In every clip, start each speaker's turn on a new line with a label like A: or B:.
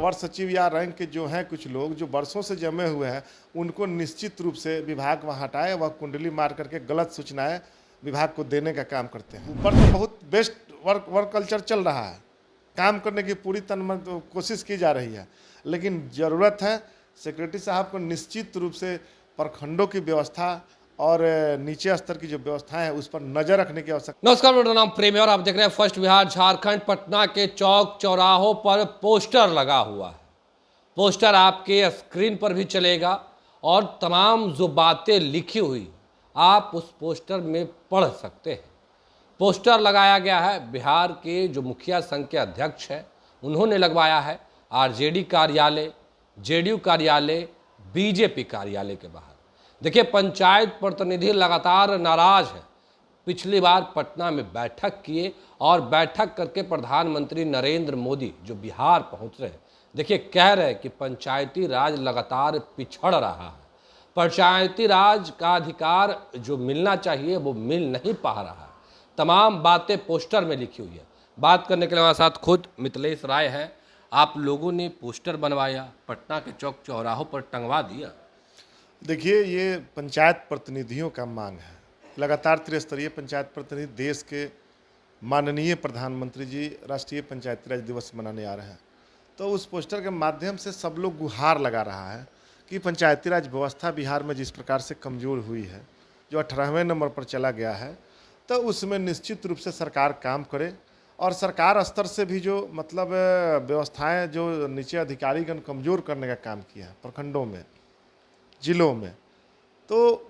A: अवर सचिव या रैंक के जो हैं कुछ लोग जो वर्षों से जमे हुए हैं, उनको निश्चित रूप से विभाग वहाँ हटाए, वह कुंडली मार करके गलत सूचनाएं विभाग को देने का काम करते हैं। ऊपर तो बहुत बेस्ट वर्क कल्चर चल रहा है, काम करने की पूरी कोशिश की जा रही है, लेकिन ज़रूरत है सेक्रेटरी साहब को निश्चित रूप से प्रखंडों की व्यवस्था और नीचे स्तर की जो व्यवस्था है उस पर नजर रखने की आवश्यकता।
B: नमस्कार, मेरा नाम प्रेम है और आप देख रहे हैं फर्स्ट बिहार झारखंड। पटना के चौक चौराहों पर पोस्टर लगा हुआ है। पोस्टर आपके स्क्रीन पर भी चलेगा और तमाम जो बातें लिखी हुई आप उस पोस्टर में पढ़ सकते हैं। पोस्टर लगाया गया है, बिहार के जो मुखिया संघ के अध्यक्ष हैं उन्होंने लगवाया है आरजेडी कार्यालय, जेडीयू कार्यालय, बीजेपी कार्यालय के बाहर। देखिए, पंचायत प्रतिनिधि लगातार नाराज है। पिछली बार पटना में बैठक किए और बैठक करके प्रधानमंत्री नरेंद्र मोदी जो बिहार पहुंच रहे हैं, देखिए कह रहे हैं कि पंचायती राज लगातार पिछड़ रहा है, पंचायती राज का अधिकार जो मिलना चाहिए वो मिल नहीं पा रहा है। तमाम बातें पोस्टर में लिखी हुई है। बात करने के लिए हमारे साथ खुद मिथिलेश राय है। आप लोगों ने पोस्टर बनवाया, पटना के चौक चौराहों पर टंगवा दिया।
A: देखिए, ये पंचायत प्रतिनिधियों का मांग है। लगातार त्रिस्तरीय पंचायत प्रतिनिधि देश के माननीय प्रधानमंत्री जी राष्ट्रीय पंचायती राज दिवस मनाने आ रहे हैं, तो उस पोस्टर के माध्यम से सब लोग गुहार लगा रहा है कि पंचायती राज व्यवस्था बिहार में जिस प्रकार से कमज़ोर हुई है, जो 18वें नंबर पर चला गया है, तो उसमें निश्चित रूप से सरकार काम करे और सरकार स्तर से भी जो मतलब व्यवस्थाएँ जो नीचे अधिकारीगण कमज़ोर करने का काम किया है प्रखंडों में, जिलों में, तो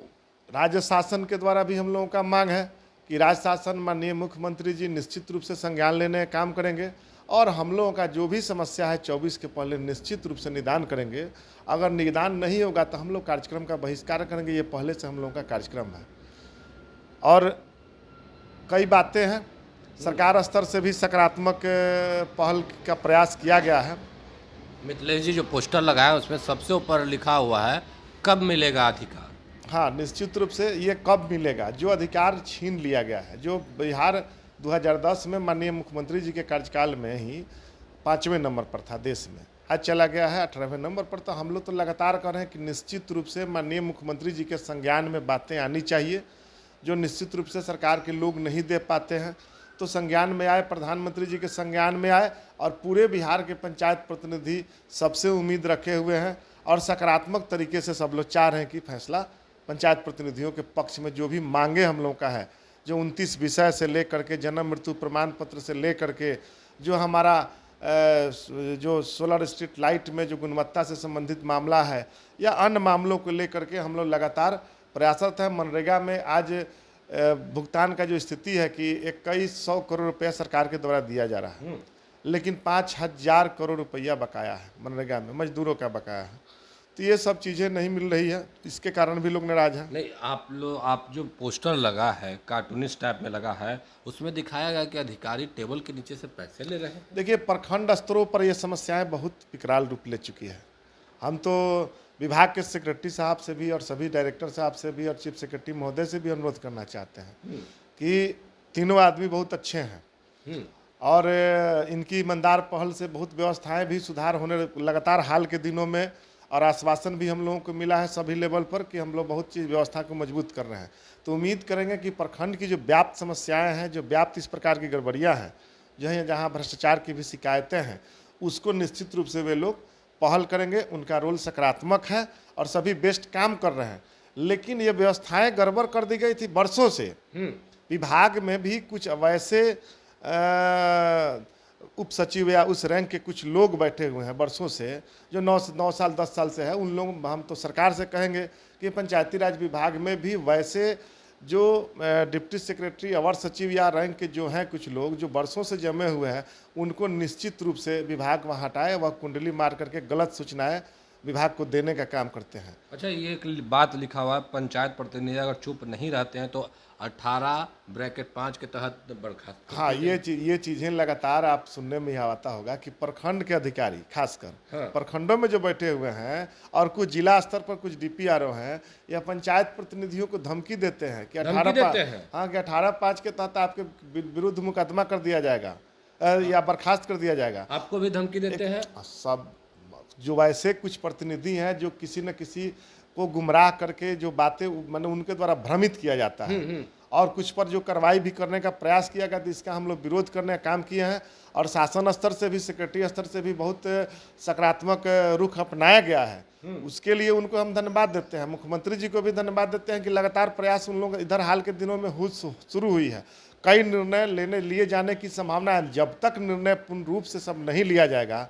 A: राज्य शासन के द्वारा भी हम लोगों का मांग है कि राज्य शासन माननीय मुख्यमंत्री जी निश्चित रूप से संज्ञान लेने का काम करेंगे और हम लोगों का जो भी समस्या है 24 के पहले निश्चित रूप से निदान करेंगे। अगर निदान नहीं होगा तो हम लोग कार्यक्रम का बहिष्कार करेंगे। ये पहले से हम लोगों का कार्यक्रम है और कई बातें हैं, सरकार स्तर से भी सकारात्मक पहल का प्रयास किया गया है।
B: मिथिलेश जी, जो पोस्टर लगाया उसमें सबसे ऊपर लिखा हुआ है कब मिलेगा अधिकार।
A: हाँ, निश्चित रूप से ये कब मिलेगा, जो अधिकार छीन लिया गया है, जो बिहार 2010 में माननीय मुख्यमंत्री जी के कार्यकाल में ही 5वें नंबर पर था देश में, आज चला गया है 18वें नंबर पर। तो हम लोग तो लगातार कर रहे हैं कि निश्चित रूप से माननीय मुख्यमंत्री जी के संज्ञान में बातें आनी चाहिए, जो निश्चित रूप से सरकार के लोग नहीं दे पाते हैं, तो संज्ञान में आए, प्रधानमंत्री जी के संज्ञान में आए और पूरे बिहार के पंचायत प्रतिनिधि सबसे उम्मीद रखे हुए हैं और सकारात्मक तरीके से सब लोग चाह रहे हैं कि फैसला पंचायत प्रतिनिधियों के पक्ष में जो भी मांगे हम लोगों का है, जो 29 विषय से लेकर के जन्म मृत्यु प्रमाण पत्र से लेकर के जो हमारा जो सोलर स्ट्रीट लाइट में जो गुणवत्ता से संबंधित मामला है या अन्य मामलों को लेकर के हम लोग लगातार प्रयासरत हैं। मनरेगा में आज भुगतान का जो स्थिति है कि 2100 करोड़ रुपया सरकार के द्वारा दिया जा रहा है, लेकिन 5000 करोड़ रुपया बकाया है मनरेगा में, मजदूरों का बकाया है। तो ये सब चीज़ें नहीं मिल रही है, इसके कारण भी लोग नाराज हैं।
B: नहीं, आप जो पोस्टर लगा है कार्टूनिस्ट टाइप में लगा है, उसमें दिखाया गया कि अधिकारी टेबल के नीचे से पैसे ले रहे हैं।
A: देखिए, प्रखंड स्तरों पर ये समस्याएं बहुत विकराल रूप ले चुकी है। हम तो विभाग के सेक्रेटरी साहब से भी और सभी डायरेक्टर साहब से भी और चीफ सेक्रेटरी महोदय से भी अनुरोध करना चाहते हैं कि तीनों आदमी बहुत अच्छे हैं और इनकी ईमानदार पहल से बहुत व्यवस्थाएं भी सुधार होने लगातार हाल के दिनों में, और आश्वासन भी हम लोगों को मिला है सभी लेवल पर कि हम लोग बहुत चीज़ व्यवस्था को मजबूत कर रहे हैं। तो उम्मीद करेंगे कि प्रखंड की जो व्याप्त समस्याएं हैं, जो व्याप्त इस प्रकार की गड़बड़ियां हैं, जहाँ भ्रष्टाचार की भी शिकायतें हैं, उसको निश्चित रूप से वे लोग पहल करेंगे। उनका रोल सकारात्मक है और सभी बेस्ट काम कर रहे हैं, लेकिन ये व्यवस्थाएं गड़बड़ कर दी गई थी वर्षों से। विभाग में भी कुछ वैसे उप सचिव या उस रैंक के कुछ लोग बैठे हुए हैं वर्षों से, जो 9 साल 10 साल से है। उन लोग, हम तो सरकार से कहेंगे कि पंचायती राज विभाग में भी वैसे जो डिप्टी सेक्रेटरी अवर सचिव या रैंक के जो हैं कुछ लोग जो वर्षों से जमे हुए हैं, उनको निश्चित रूप से विभाग वहाँ हटाए, वह कुंडली मार करके गलत सूचनाएं विभाग को देने का काम करते हैं।
B: अच्छा, ये एक बात लिखा हुआ है, पंचायत प्रतिनिधि अगर चुप नहीं रहते हैं तो 18(5) के तहत बर्खास्त।
A: हाँ, ये चीज़ें लगातार आप सुनने में ही आता होगा कि प्रखंड के अधिकारी खासकर प्रखंडों में जो बैठे हुए हैं और कुछ जिला स्तर पर कुछ DPRO हैं या पंचायत प्रतिनिधियों को धमकी देते हैं कि 18(5) के तहत आपके विरुद्ध मुकदमा कर दिया जाएगा या बर्खास्त कर दिया जाएगा।
B: आपको भी धमकी देते हैं?
A: सब जो वैसे कुछ प्रतिनिधि हैं जो किसी न किसी को गुमराह करके जो बातें माने उनके द्वारा भ्रमित किया जाता है और कुछ पर जो कार्रवाई भी करने का प्रयास किया गया, तो इसका हम लोग विरोध करने का काम किए हैं और शासन स्तर से भी, सेक्रेटरी स्तर से भी बहुत सकारात्मक रुख अपनाया गया है। उसके लिए उनको हम धन्यवाद देते हैं। मुख्यमंत्री जी को भी धन्यवाद देते हैं कि लगातार प्रयास उन लोग इधर हाल के दिनों में शुरू हुई है। कई निर्णय लिए जाने की संभावना है। जब तक निर्णय पूर्ण रूप से सब नहीं लिया जाएगा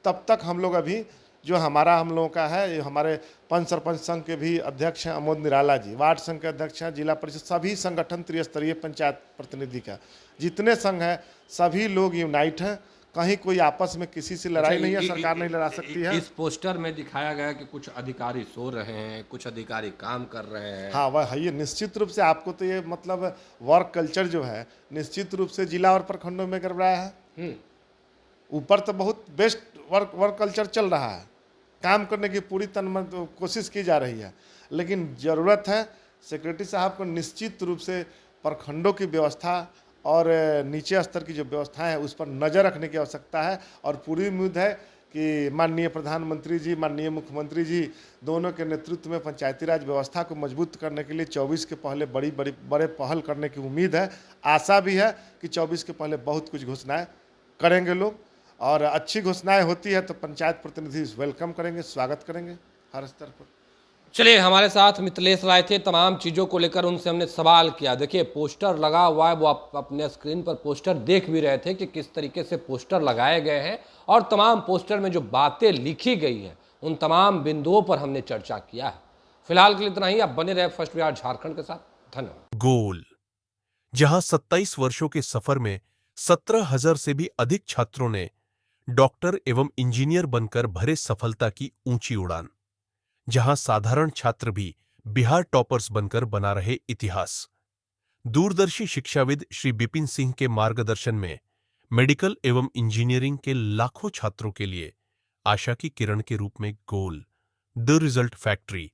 A: तब तक हम लोग अभी जो हम लोगों का है, ये हमारे पंच सरपंच संघ के भी अध्यक्ष हैं अमोद निराला जी, वार्ड संघ के अध्यक्ष हैं, जिला परिषद, सभी संगठन त्रिस्तरीय पंचायत प्रतिनिधि का जितने संघ हैं सभी लोग यूनाइट हैं। कहीं कोई आपस में किसी से लड़ाई नहीं है, सरकार नहीं लड़ा सकती है।
B: इस पोस्टर में दिखाया गया कि कुछ अधिकारी सो रहे हैं, कुछ अधिकारी काम कर रहे हैं।
A: हाँ, वह है। ये निश्चित रूप से आपको तो ये मतलब वर्क कल्चर जो है निश्चित रूप से जिला और प्रखंडों में गड़बड़ाया है। ऊपर तो बहुत बेस्ट वर्क कल्चर चल रहा है, काम करने की पूरी कोशिश की जा रही है, लेकिन ज़रूरत है सेक्रेटरी साहब को निश्चित रूप से प्रखंडों की व्यवस्था और नीचे स्तर की जो व्यवस्थाएं है उस पर नज़र रखने की आवश्यकता है। और पूरी उम्मीद है कि माननीय प्रधानमंत्री जी, माननीय मुख्यमंत्री जी दोनों के नेतृत्व में पंचायती राज व्यवस्था को मजबूत करने के लिए 24 के पहले बड़े पहल करने की उम्मीद है। आशा भी है कि 24 के पहले बहुत कुछ घोषणाएँ करेंगे लोग, और अच्छी घोषणाएं होती है तो पंचायत प्रतिनिधि वेलकम करेंगे, स्वागत करेंगे हर स्तर पर।
B: चलिए, हमारे साथ मिथिलेश राय थे। तमाम चीज़ों को लेकर उनसे हमने सवाल किया। देखिए, पोस्टर लगा हुआ है, वो आप अपने स्क्रीन पर पोस्टर देख भी रहे थे कि किस तरीके से पोस्टर लगाए गए हैं, और तमाम पोस्टर में जो बातें लिखी गई है उन तमाम बिंदुओं पर हमने चर्चा किया है। फिलहाल के लिए इतना ही। आप बने रहे फर्स्ट बिहार झारखंड के साथ। धन्यवाद।
C: गोल, जहां 27 वर्षों के सफर में 17,000 से भी अधिक छात्रों ने डॉक्टर एवं इंजीनियर बनकर भरे सफलता की ऊंची उड़ान, जहां साधारण छात्र भी बिहार टॉपर्स बनकर बना रहे इतिहास। दूरदर्शी शिक्षाविद श्री बिपिन सिंह के मार्गदर्शन में मेडिकल एवं इंजीनियरिंग के लाखों छात्रों के लिए आशा की किरण के रूप में गोल, द रिजल्ट फैक्ट्री।